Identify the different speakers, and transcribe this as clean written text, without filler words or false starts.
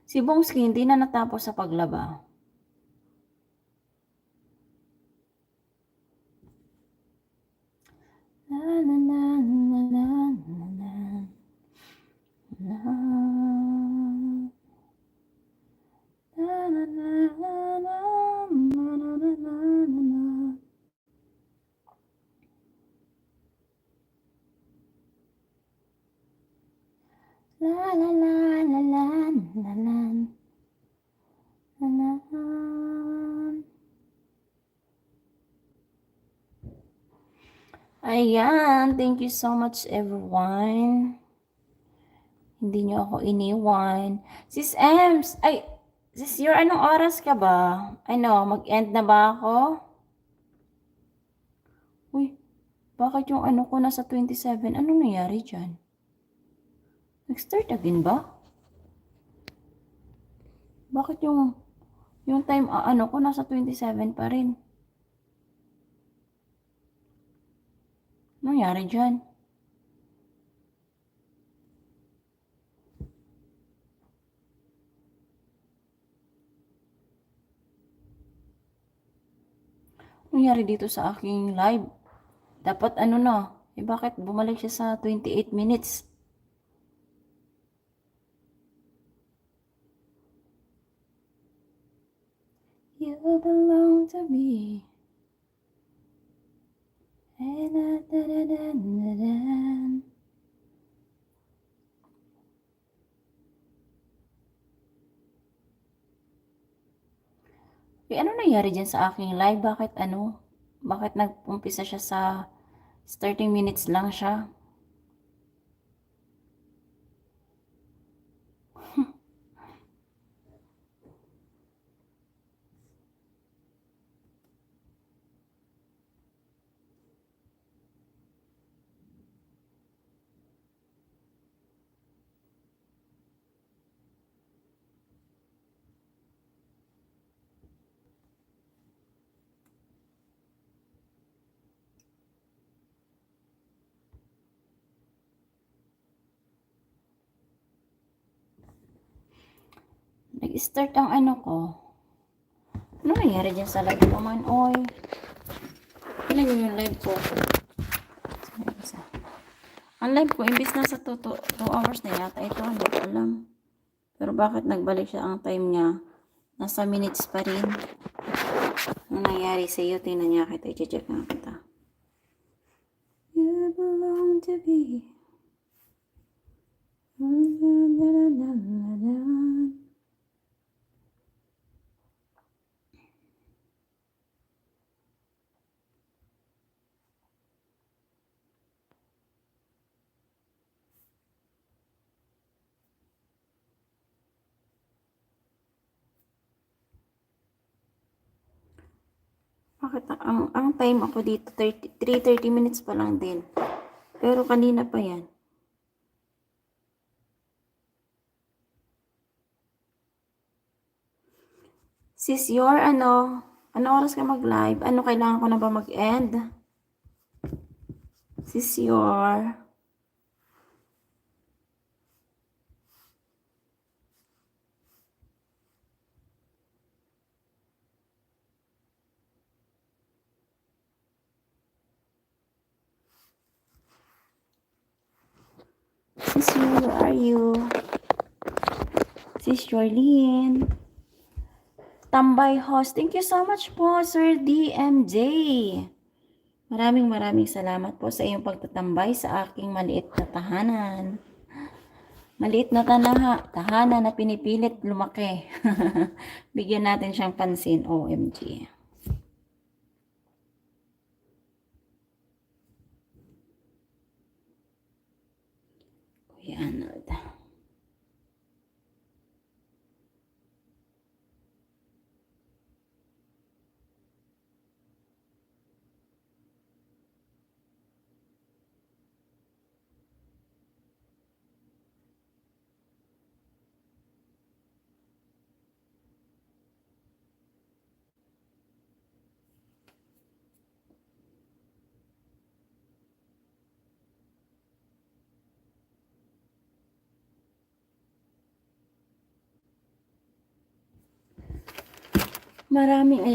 Speaker 1: Si Bongski hindi na natapos sa paglaba. Na, na, na, na, na, na, na, na. Na, na, na, na, na, na, na, na, na. La la la la la la la la la. Ayan, thank you so much everyone. Hindi nyo ako iniwan. Sis Ems, ay, sis Yor, anong oras ka ba? Ano, mag-end na ba ako? Uy, bakit yung ano ko nasa 27? Anong nangyari dyan? Nag-start again ba? Bakit yung time ano ko nasa 27 pa rin? Anong nangyari dyan? Anong nangyari dito sa aking live? Dapat ano na, bakit bumalik siya sa 28 minutes? You belong to me. Ano nangyari dyan sa aking live? Bakit nag-umpisa siya sa 30 minutes lang siya? Nag-start ang ano ko. Ano nangyari dyan sa live ko man? Oy, ilan yun yung live ko? Ang live ko, imbis na sa 2 hours na yata, ito, hindi ko alam. Pero bakit nagbalik siya ang time niya? Nasa minutes pa rin. Ano nangyari sa iyo? Tingnan niya kita. I-check na kita. You belong to me. Bakit ang time ako dito 3:30 minutes pa lang din. Pero kanina pa yan. Sis Yor, ano oras ka mag-live? Ano, kailangan ko na ba mag-end? Sis Yor. Sis Yor, where are you? Sis Jorlene. Tambay host. Thank you so much po, Sir DMJ. Maraming salamat po sa iyong pagtatambay sa aking maliit na tahanan. Maliit na tahanan na pinipilit lumaki. Bigyan natin siyang pansin, OMG. Kuya Arnold. Maraming, ayan.